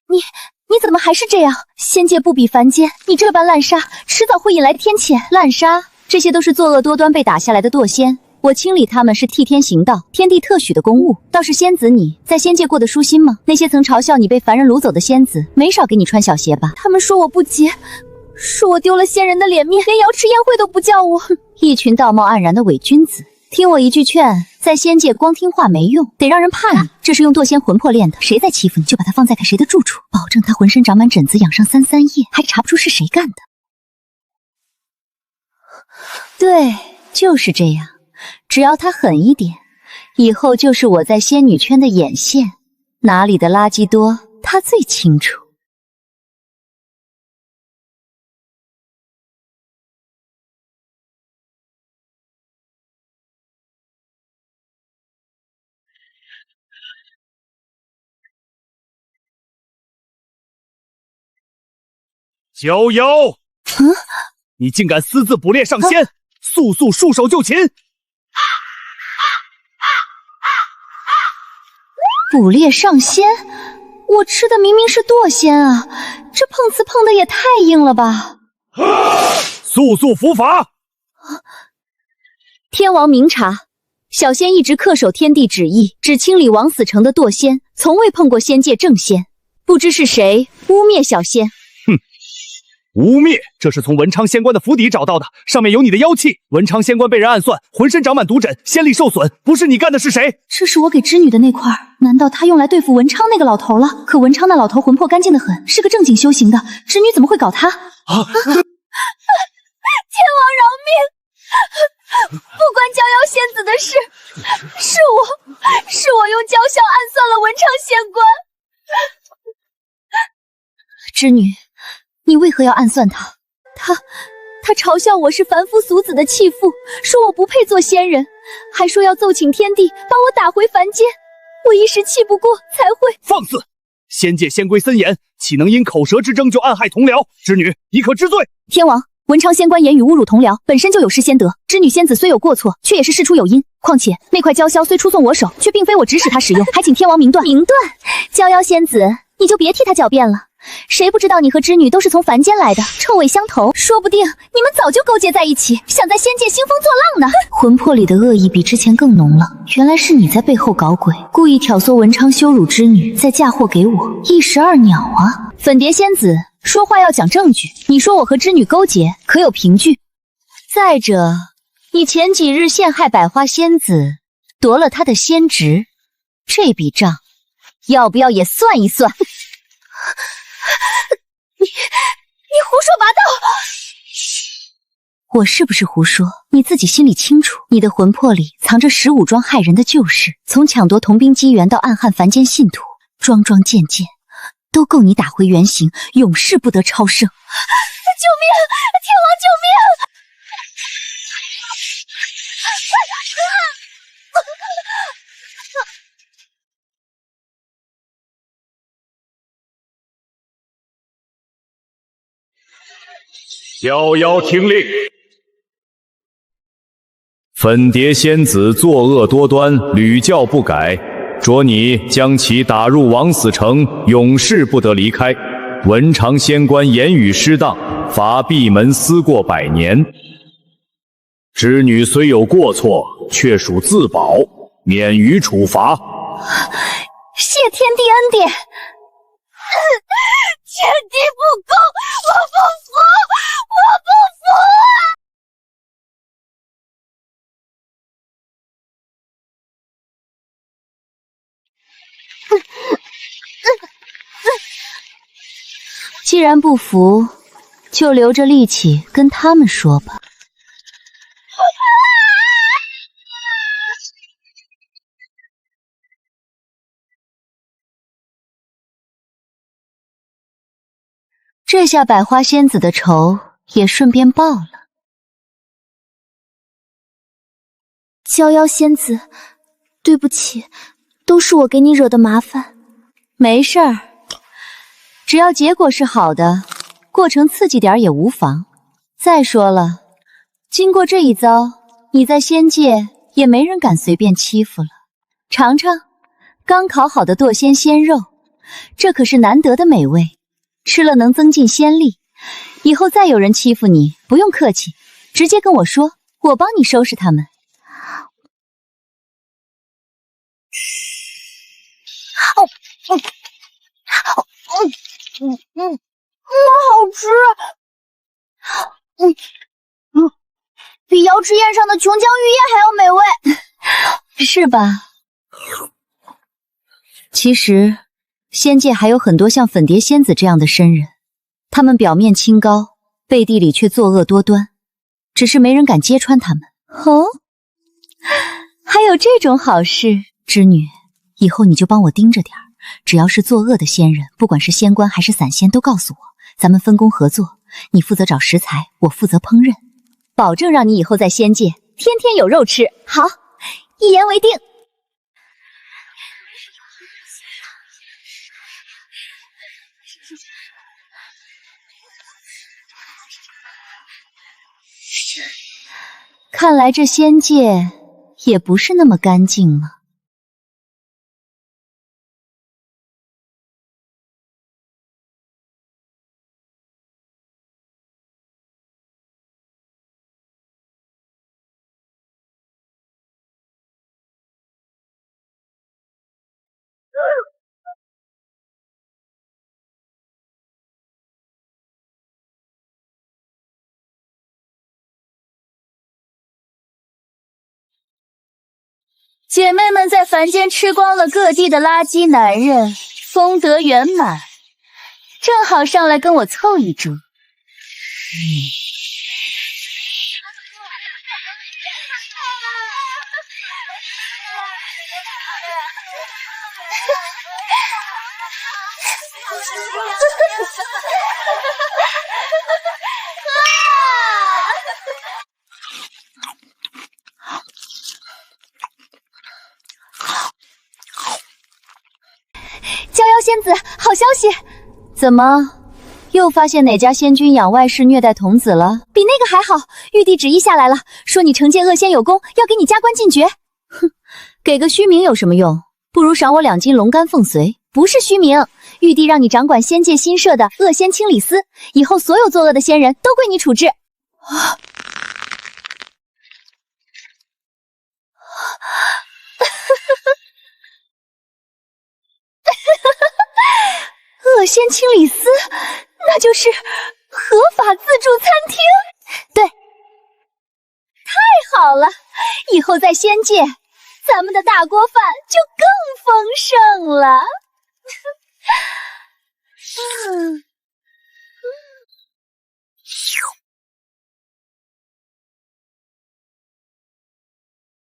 Speaker 2: 你怎么还是这样？仙界不比凡间，你这般滥杀，迟早会引来天谴。滥杀，这些都是作恶多端被打下来的堕仙，我清理他们是替天行道，天地特许的公务。倒是仙子你在仙界过得舒心吗？那些曾嘲笑你被凡人掳走的仙子，没少给你穿小鞋吧？他们说我不洁，说我丢了仙人的脸面，连瑶池宴会都不叫我。一群道貌岸然的伪君子。听我一句劝，在仙界光听话没用，得让人怕你。这是用堕仙魂魄练的，谁再欺负你，就把他放在谁的住处，保证他浑身长满疹子，养上3-3夜，还查不出是谁干的。对，就是这样。只要他狠一点，以后就是我在仙女圈的眼线，哪里的垃圾多，他最清楚。
Speaker 3: 九幽，你竟敢私自捕猎上仙，速速束手就擒！
Speaker 2: 捕猎上仙？我吃的明明是堕仙啊，这碰瓷碰的也太硬了吧！
Speaker 3: 速速伏法！
Speaker 2: 天王明察，小仙一直恪守天地旨意，只清理王死城的堕仙，从未碰过仙界正仙。不知是谁污蔑小仙。
Speaker 3: 污蔑，这是从文昌仙官的府邸找到的，上面有你的妖气。文昌仙官被人暗算，浑身长满毒疹，仙力受损，不是你干的是谁？
Speaker 2: 这是我给织女的那块，难道他用来对付文昌那个老头了？可文昌那老头魂魄干净的很，是个正经修行的，织女怎么会搞他？天王饶命！不关逍遥仙子的事，是我用娇笑暗算了文昌仙官。织女，你为何要暗算他？他嘲笑我是凡夫俗子的弃妇，说我不配做仙人，还说要奏请天帝把我打回凡间。我一时气不过，才会
Speaker 3: 放肆！仙界仙规森严，岂能因口舌之争就暗害同僚？织女，你可知罪？
Speaker 2: 天王，文昌仙官言语侮辱同僚，本身就有失仙德。织女仙子虽有过错，却也是事出有因。况且那块娇绡虽出送我手，却并非我指使他使用，还请天王明断。明断？娇绡仙子，你就别替他狡辩了。谁不知道你和织女都是从凡间来的，臭味相投，说不定你们早就勾结在一起，想在仙界兴风作浪呢。魂魄里的恶意比之前更浓了，原来是你在背后搞鬼，故意挑唆文昌羞辱织女，再嫁祸给我，一石二鸟啊！粉蝶仙子，说话要讲证据，你说我和织女勾结，可有凭据？再者，你前几日陷害百花仙子，夺了她的仙职，这笔账要不要也算一算？你胡说八道！我是不是胡说？你自己心里清楚。你的魂魄里藏着15桩害人的旧事，从抢夺童兵机缘到暗害凡间信徒，桩桩件件都够你打回原形，永世不得超生。救命！天王救命！
Speaker 3: 逍遥听令，粉蝶仙子作恶多端，屡教不改，着你将其打入枉死城，永世不得离开。文昌仙官言语失当，罚闭门思过100年。织女虽有过错，却属自保，免于处罚。
Speaker 2: 谢天地恩典，天地不公，我不服，我不服啊！
Speaker 6: 既然不服，就留着力气跟他们说吧。这下百花仙子的仇也顺便报了。
Speaker 2: 娇妖仙子，对不起，都是我给你惹的麻烦。
Speaker 6: 没事儿，只要结果是好的，过程刺激点也无妨。再说了，经过这一遭，你在仙界也没人敢随便欺负了。尝尝刚烤好的剁鲜鲜肉，这可是难得的美味，吃了能增进仙力。以后再有人欺负你，不用客气，直接跟我说，我帮你收拾他们。
Speaker 8: 好吃。比瑶池宴上的琼浆玉液还要美味，
Speaker 6: 是吧？其实，仙界还有很多像粉蝶仙子这样的深人，他们表面清高，背地里却作恶多端，只是没人敢揭穿他们。哦，还有这种好事，织女，以后你就帮我盯着点儿，只要是作恶的仙人，不管是仙官还是散仙，都告诉我，咱们分工合作，你负责找食材，我负责烹饪，保证让你以后在仙界天天有肉吃。
Speaker 2: 好，一言为定。
Speaker 6: 看来这仙界也不是那么干净了。
Speaker 2: 姐妹们在凡间吃光了各地的垃圾男人，功德圆满，正好上来跟我凑一桌。
Speaker 6: 娇妖仙子，好消息！怎么，又发现哪家仙君养外室虐待童子了？
Speaker 2: 比那个还好，玉帝旨意下来了，说你惩戒恶仙有功，要给你加官进爵。
Speaker 6: 哼，给个虚名有什么用？不如赏我2斤龙肝凤髓。
Speaker 2: 不是虚名，玉帝让你掌管仙界新设的恶仙清理司，以后所有作恶的仙人都归你处置。啊！恶仙清理司，那就是合法自助餐厅。对，太好了，以后在仙界，咱们的大锅饭就更丰盛了。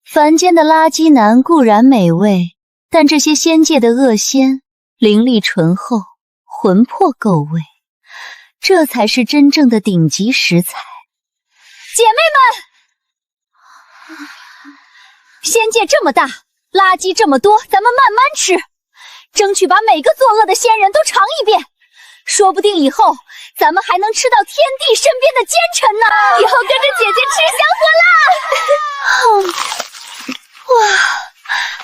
Speaker 6: 凡间的垃圾男固然美味，但这些仙界的恶仙灵力醇厚，魂魄够味，这才是真正的顶级食材。
Speaker 2: 姐妹们，仙界这么大，垃圾这么多，咱们慢慢吃，争取把每个作恶的仙人都尝一遍，说不定以后咱们还能吃到天帝身边的奸臣呢！以后跟着姐姐吃香火啦！
Speaker 6: 哇，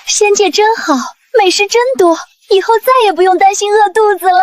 Speaker 6: 仙界真好，美食真多，以后再也不用担心饿肚子了。